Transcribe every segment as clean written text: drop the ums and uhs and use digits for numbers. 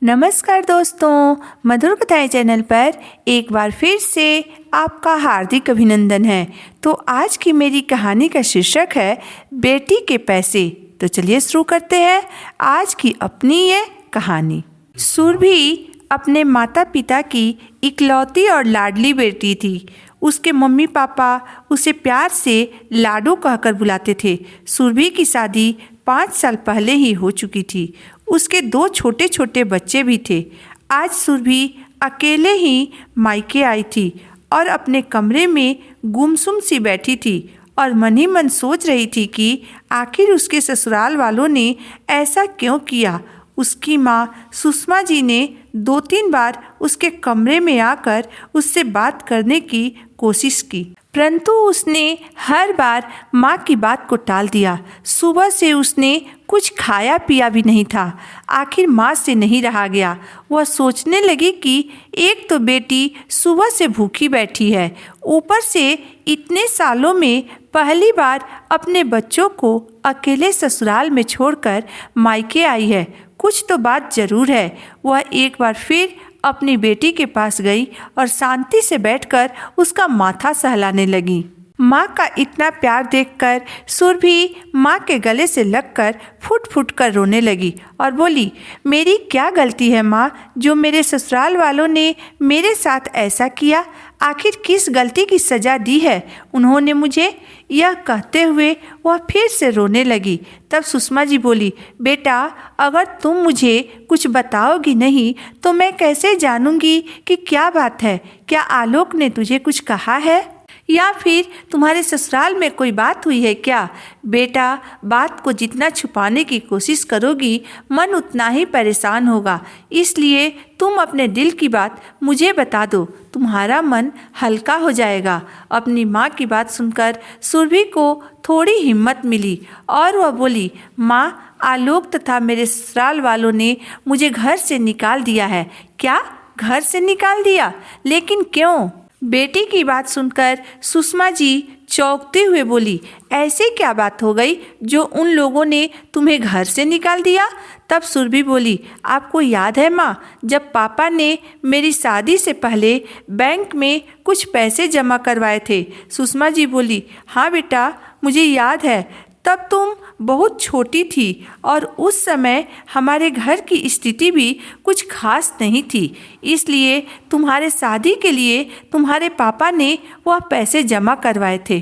नमस्कार दोस्तों, मधुर कथाएं चैनल पर एक बार फिर से आपका हार्दिक अभिनंदन है। तो आज की मेरी कहानी का शीर्षक है बेटी के पैसे। तो चलिए शुरू करते हैं आज की अपनी ये कहानी। सुरभि अपने माता पिता की इकलौती और लाडली बेटी थी। उसके मम्मी पापा उसे प्यार से लाडो कहकर बुलाते थे। सुरभि की शादी 5 साल पहले ही हो चुकी थी। उसके 2 छोटे छोटे बच्चे भी थे। आज सुरभि अकेले ही मायके आई थी और अपने कमरे में गुमसुम सी बैठी थी और मन ही मन सोच रही थी कि आखिर उसके ससुराल वालों ने ऐसा क्यों किया। उसकी माँ सुषमा जी ने 2-3 बार उसके कमरे में आकर उससे बात करने की कोशिश की, परंतु उसने हर बार माँ की बात को टाल दिया। सुबह से उसने कुछ खाया पिया भी नहीं था। आखिर माँ से नहीं रहा गया। वह सोचने लगी कि एक तो बेटी सुबह से भूखी बैठी है, ऊपर से इतने सालों में पहली बार अपने बच्चों को अकेले ससुराल में छोड़कर मायके आई है। कुछ तो बात जरूर है। वह एक बार फिर अपनी बेटी के पास गई और शांति से बैठकर उसका माथा सहलाने लगी। माँ का इतना प्यार देखकर सुरभि माँ के गले से लगकर फुट फुट कर रोने लगी और बोली, मेरी क्या गलती है माँ, जो मेरे ससुराल वालों ने मेरे साथ ऐसा किया? आखिर किस गलती की सज़ा दी है उन्होंने मुझे? यह कहते हुए वह फिर से रोने लगी। तब सुषमा जी बोली, बेटा, अगर तुम मुझे कुछ बताओगी नहीं तो मैं कैसे जानूंगी कि क्या बात है? क्या आलोक ने तुझे कुछ कहा है या फिर तुम्हारे ससुराल में कोई बात हुई है क्या? बेटा, बात को जितना छुपाने की कोशिश करोगी मन उतना ही परेशान होगा। इसलिए तुम अपने दिल की बात मुझे बता दो, तुम्हारा मन हल्का हो जाएगा। अपनी माँ की बात सुनकर सुरभि को थोड़ी हिम्मत मिली और वह बोली, माँ, आलोक तथा मेरे ससुराल वालों ने मुझे घर से निकाल दिया है। क्या? घर से निकाल दिया? लेकिन क्यों? बेटी की बात सुनकर सुषमा जी चौंकते हुए बोली, ऐसे क्या बात हो गई जो उन लोगों ने तुम्हें घर से निकाल दिया? तब सुरभि बोली, आपको याद है माँ, जब पापा ने मेरी शादी से पहले बैंक में कुछ पैसे जमा करवाए थे? सुषमा जी बोली, हाँ बेटा, मुझे याद है। तब तुम बहुत छोटी थी और उस समय हमारे घर की स्थिति भी कुछ खास नहीं थी, इसलिए तुम्हारे शादी के लिए तुम्हारे पापा ने वह पैसे जमा करवाए थे।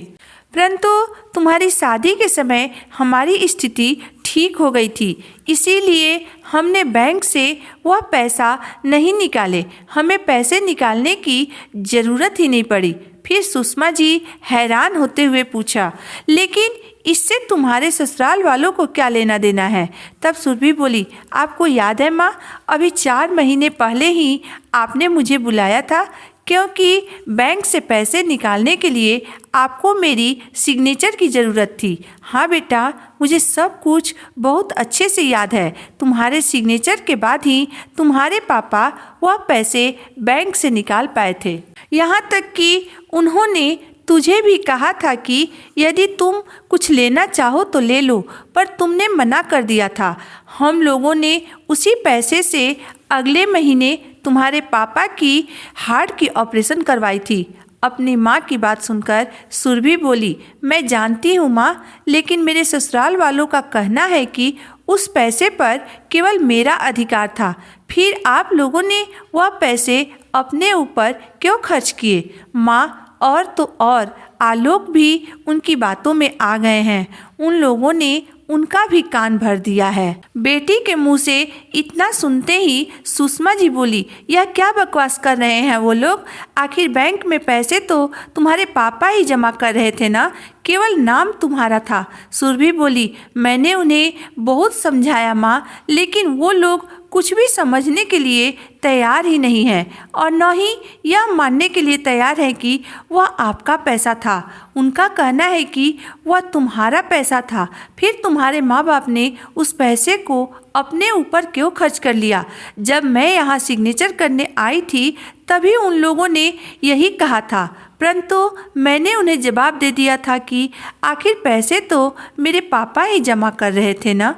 परंतु तुम्हारी शादी के समय हमारी स्थिति ठीक हो गई थी, इसीलिए हमने बैंक से वह पैसा नहीं निकाले। हमें पैसे निकालने की ज़रूरत ही नहीं पड़ी। फिर सुषमा जी हैरान होते हुए पूछा, लेकिन इससे तुम्हारे ससुराल वालों को क्या लेना देना है? तब सुरभि बोली, आपको याद है माँ, अभी 4 महीने पहले ही आपने मुझे बुलाया था, क्योंकि बैंक से पैसे निकालने के लिए आपको मेरी सिग्नेचर की ज़रूरत थी। हाँ बेटा, मुझे सब कुछ बहुत अच्छे से याद है। तुम्हारे सिग्नेचर के बाद ही तुम्हारे पापा वह पैसे बैंक से निकाल पाए थे। यहाँ तक कि उन्होंने तुझे भी कहा था कि यदि तुम कुछ लेना चाहो तो ले लो, पर तुमने मना कर दिया था। हम लोगों ने उसी पैसे से अगले महीने तुम्हारे पापा की हार्ट की ऑपरेशन करवाई थी। अपनी माँ की बात सुनकर सुरभि बोली, मैं जानती हूँ माँ, लेकिन मेरे ससुराल वालों का कहना है कि उस पैसे पर केवल मेरा अधिकार था। फिर आप लोगों ने वह पैसे अपने ऊपर क्यों खर्च किए? माँ, और तो और आलोक भी उनकी बातों में आ गए हैं। उन लोगों ने उनका भी कान भर दिया है। बेटी के मुंह से इतना सुनते ही सुषमा जी बोली, यह क्या बकवास कर रहे हैं वो लोग? आखिर बैंक में पैसे तो तुम्हारे पापा ही जमा कर रहे थे ना, केवल नाम तुम्हारा था। सुरभि बोली, मैंने उन्हें बहुत समझाया माँ, लेकिन वो लोग कुछ भी समझने के लिए तैयार ही नहीं है और न ही यह मानने के लिए तैयार है कि वह आपका पैसा था। उनका कहना है कि वह तुम्हारा पैसा था। फिर तुम्हारे माँ बाप ने उस पैसे को अपने ऊपर क्यों खर्च कर लिया? जब मैं यहाँ सिग्नेचर करने आई थी तभी उन लोगों ने यही कहा था, परंतु मैंने उन्हें जवाब दे दिया था कि आखिर पैसे तो मेरे पापा ही जमा कर रहे थे ना।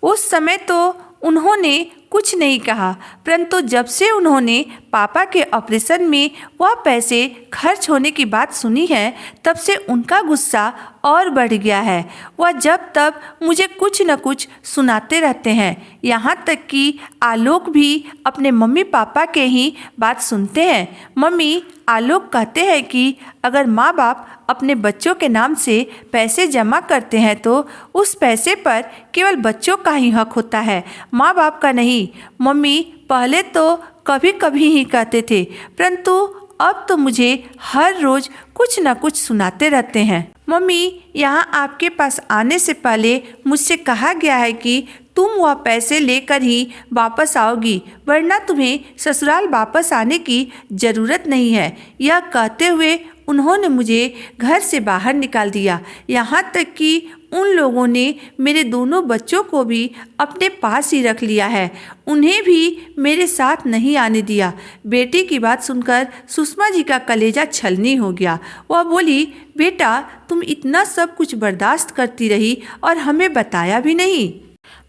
उस समय तो उन्होंने कुछ नहीं कहा, परंतु जब से उन्होंने पापा के ऑपरेशन में वह पैसे खर्च होने की बात सुनी है, तब से उनका गुस्सा और बढ़ गया है। वह जब तब मुझे कुछ न कुछ सुनाते रहते हैं। यहाँ तक कि आलोक भी अपने मम्मी पापा के ही बात सुनते हैं। मम्मी, आलोक कहते हैं कि अगर माँ बाप अपने बच्चों के नाम से पैसे जमा करते हैं तो उस पैसे पर केवल बच्चों का ही हक होता है, माँ बाप का नहीं। मम्मी पहले तो कभी कभी ही कहते थे, परंतु अब तो मुझे हर रोज कुछ न कुछ सुनाते रहते हैं। मम्मी, यहाँ आपके पास आने से पहले मुझसे कहा गया है कि तुम वह पैसे लेकर ही वापस आओगी, वरना तुम्हें ससुराल वापस आने की ज़रूरत नहीं है। यह कहते हुए उन्होंने मुझे घर से बाहर निकाल दिया। यहाँ तक कि उन लोगों ने मेरे दोनों बच्चों को भी अपने पास ही रख लिया है, उन्हें भी मेरे साथ नहीं आने दिया। बेटी की बात सुनकर सुषमा जी का कलेजा छलनी हो गया। वह बोली, बेटा तुम इतना सब कुछ बर्दाश्त करती रही और हमें बताया भी नहीं।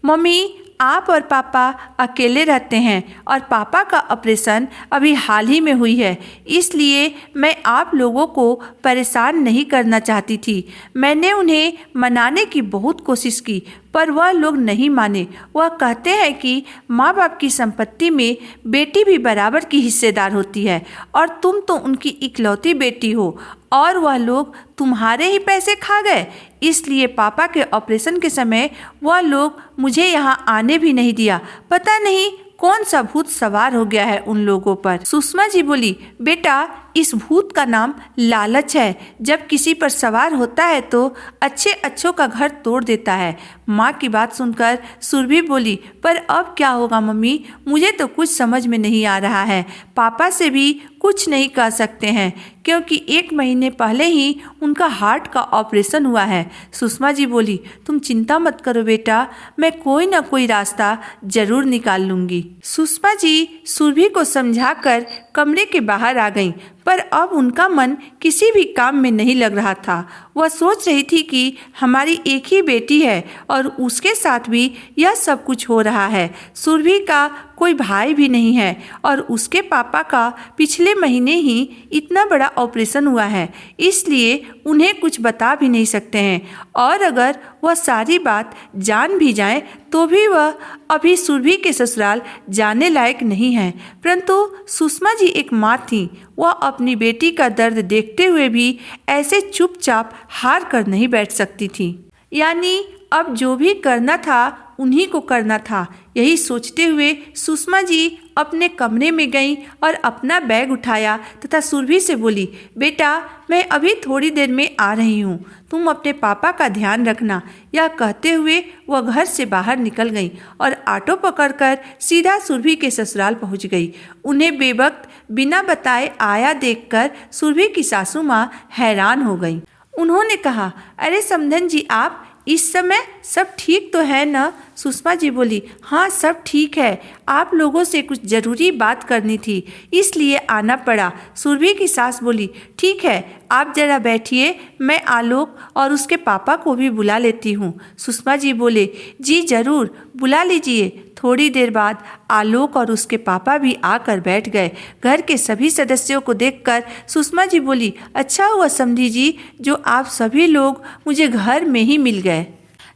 मम्मी, आप और पापा अकेले रहते हैं और पापा का ऑपरेशन अभी हाल ही में हुई है, इसलिए मैं आप लोगों को परेशान नहीं करना चाहती थी। मैंने उन्हें मनाने की बहुत कोशिश की, पर वह लोग नहीं माने। वह कहते हैं कि माँ बाप की संपत्ति में बेटी भी बराबर की हिस्सेदार होती है और तुम तो उनकी इकलौती बेटी हो और वह लोग तुम्हारे ही पैसे खा गए। इसलिए पापा के ऑपरेशन के समय वह लोग मुझे यहाँ आने भी नहीं दिया। पता नहीं कौन सा भूत सवार हो गया है उन लोगों पर। सुषमा जी बोली, बेटा इस भूत का नाम लालच है। जब किसी पर सवार होता है तो अच्छे अच्छों का घर तोड़ देता है। माँ की बात सुनकर सुरभि बोली, पर अब क्या होगा मम्मी, मुझे तो कुछ समझ में नहीं आ रहा है। पापा से भी कुछ नहीं कह सकते हैं क्योंकि 1 महीने पहले ही उनका हार्ट का ऑपरेशन हुआ है। सुषमा जी बोली, तुम चिंता मत करो बेटा, मैं कोई ना कोई रास्ता जरूर निकाल लूँगी। सुषमा जी सुरभि को समझाकर कमरे के बाहर आ गईं, पर अब उनका मन किसी भी काम में नहीं लग रहा था। वह सोच रही थी कि हमारी एक ही बेटी है और उसके साथ भी यह सब कुछ हो रहा है। सुरभि का कोई भाई भी नहीं है और उसके पापा का पिछले महीने ही इतना बड़ा ऑपरेशन हुआ है, इसलिए उन्हें कुछ बता भी नहीं सकते हैं। और अगर वह सारी बात जान भी जाए तो भी वह अभी सुरभि के ससुराल जाने लायक नहीं है। परंतु सुषमा जी एक माँ थी, वह अपनी बेटी का दर्द देखते हुए भी ऐसे चुपचाप हार कर नहीं बैठ सकती थी। यानी अब जो भी करना था उन्हीं को करना था। यही सोचते हुए सुषमा जी अपने कमरे में गईं और अपना बैग उठाया तथा सुरभि से बोली, बेटा मैं अभी थोड़ी देर में आ रही हूँ, तुम अपने पापा का ध्यान रखना। यह कहते हुए वह घर से बाहर निकल गई और ऑटो पकड़कर सीधा सुरभि के ससुराल पहुँच गई। उन्हें बेवक्त बिना बताए आया देखकर सुरभि की सासू माँ हैरान हो गई। उन्होंने कहा, अरे समधन जी, आप इस समय सब ठीक तो है ना? सुषमा जी बोली, हाँ सब ठीक है, आप लोगों से कुछ ज़रूरी बात करनी थी इसलिए आना पड़ा। सुरभि की सास बोली, ठीक है आप ज़रा बैठिए, मैं आलोक और उसके पापा को भी बुला लेती हूँ। सुषमा जी बोले, जी ज़रूर बुला लीजिए। थोड़ी देर बाद आलोक और उसके पापा भी आकर बैठ गए। घर के सभी सदस्यों को देखकर सुषमा जी बोली, अच्छा हुआ समधी जी जो आप सभी लोग मुझे घर में ही मिल गए।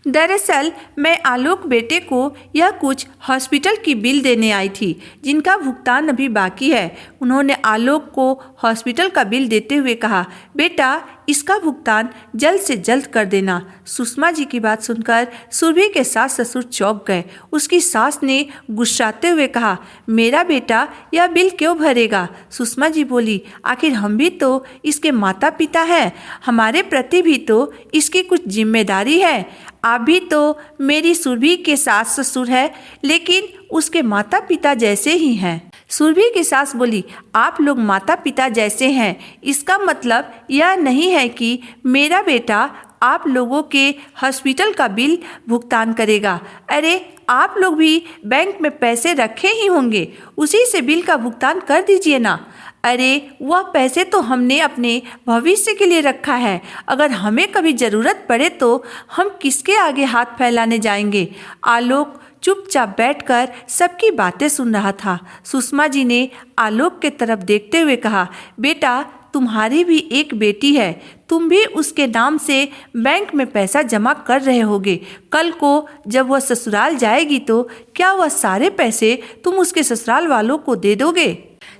दरअसल मैं आलोक बेटे को यह कुछ हॉस्पिटल की बिल देने आई थी जिनका भुगतान अभी बाकी है। उन्होंने आलोक को हॉस्पिटल का बिल देते हुए कहा, बेटा इसका भुगतान जल्द से जल्द कर देना। सुषमा जी की बात सुनकर सुरभि के सास ससुर चौंक गए। उसकी सास ने गुस्साते हुए कहा, मेरा बेटा यह बिल क्यों भरेगा? सुषमा जी बोली, आखिर हम भी तो इसके माता पिता हैं, हमारे प्रति भी तो इसकी कुछ जिम्मेदारी है। आप भी तो मेरी सुरभि के सास ससुर है, लेकिन उसके माता पिता जैसे ही हैं। सुरभि की सास बोली, आप लोग माता पिता जैसे हैं, इसका मतलब यह नहीं है कि मेरा बेटा आप लोगों के हॉस्पिटल का बिल भुगतान करेगा। अरे आप लोग भी बैंक में पैसे रखे ही होंगे, उसी से बिल का भुगतान कर दीजिए ना। अरे वह पैसे तो हमने अपने भविष्य के लिए रखा है, अगर हमें कभी ज़रूरत पड़े तो हम किसके आगे हाथ फैलाने जाएंगे। आलोक चुपचाप बैठकर सबकी बातें सुन रहा था। सुषमा जी ने आलोक के तरफ देखते हुए कहा, बेटा, तुम्हारी भी एक बेटी है, तुम भी उसके नाम से बैंक में पैसा जमा कर रहे होगे। कल को जब वह ससुराल जाएगी तो क्या वह सारे पैसे तुम उसके ससुराल वालों को दे दोगे?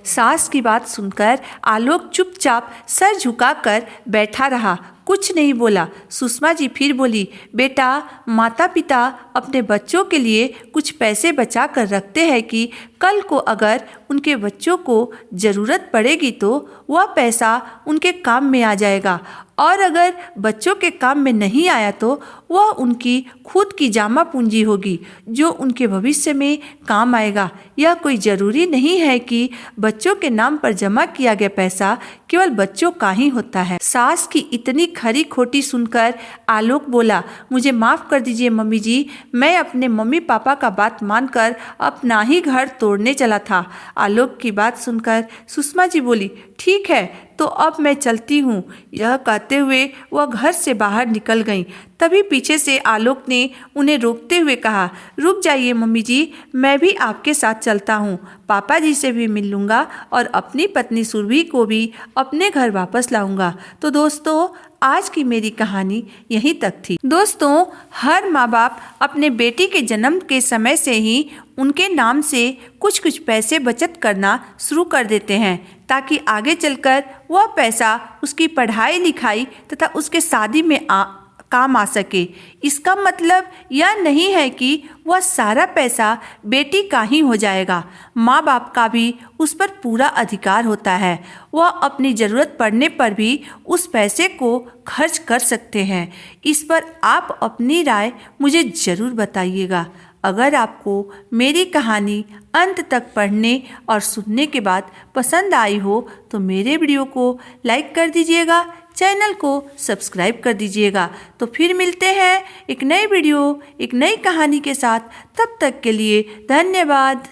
सास की बात सुनकर आलोक चुपचाप सर झुकाकर बैठा रहा, कुछ नहीं बोला। सुषमा जी फिर बोली, बेटा, माता पिता अपने बच्चों के लिए कुछ पैसे बचा कर रखते हैं कि कल को अगर उनके बच्चों को ज़रूरत पड़ेगी तो वह पैसा उनके काम में आ जाएगा, और अगर बच्चों के काम में नहीं आया तो वह उनकी खुद की जमा पूंजी होगी जो उनके भविष्य में काम आएगा। यह कोई ज़रूरी नहीं है कि बच्चों के नाम पर जमा किया गया पैसा केवल बच्चों का ही होता है। सास की इतनी खरी खोटी सुनकर आलोक बोला, मुझे माफ़ कर दीजिए मम्मी जी, मैं अपने मम्मी पापा का बात मानकर अपना ही घर तोड़ने चला था। आलोक की बात सुनकर सुषमा जी बोली, ठीक है, तो अब मैं चलती हूँ। यह कहते हुए वह घर से बाहर निकल गईं। तभी पीछे से आलोक ने उन्हें रोकते हुए कहा, रुक जाइए मम्मी जी, मैं भी आपके साथ चलता हूँ। पापा जी से भी मिल लूँगा और अपनी पत्नी सुरभि को भी अपने घर वापस लाऊंगा। तो दोस्तों, आज की मेरी कहानी यहीं तक थी। दोस्तों, हर माँ बाप अपने बेटी के जन्म के समय से ही उनके नाम से कुछ पैसे बचत करना शुरू कर देते हैं, ताकि आगे चलकर वह पैसा उसकी पढ़ाई लिखाई तथा उसके शादी में काम आ सके। इसका मतलब यह नहीं है कि वह सारा पैसा बेटी का ही हो जाएगा। माँ बाप का भी उस पर पूरा अधिकार होता है। वह अपनी ज़रूरत पड़ने पर भी उस पैसे को खर्च कर सकते हैं। इस पर आप अपनी राय मुझे ज़रूर बताइएगा। अगर आपको मेरी कहानी अंत तक पढ़ने और सुनने के बाद पसंद आई हो तो मेरे वीडियो को लाइक कर दीजिएगा, चैनल को सब्सक्राइब कर दीजिएगा। तो फिर मिलते हैं एक नई वीडियो, एक नई कहानी के साथ। तब तक के लिए धन्यवाद।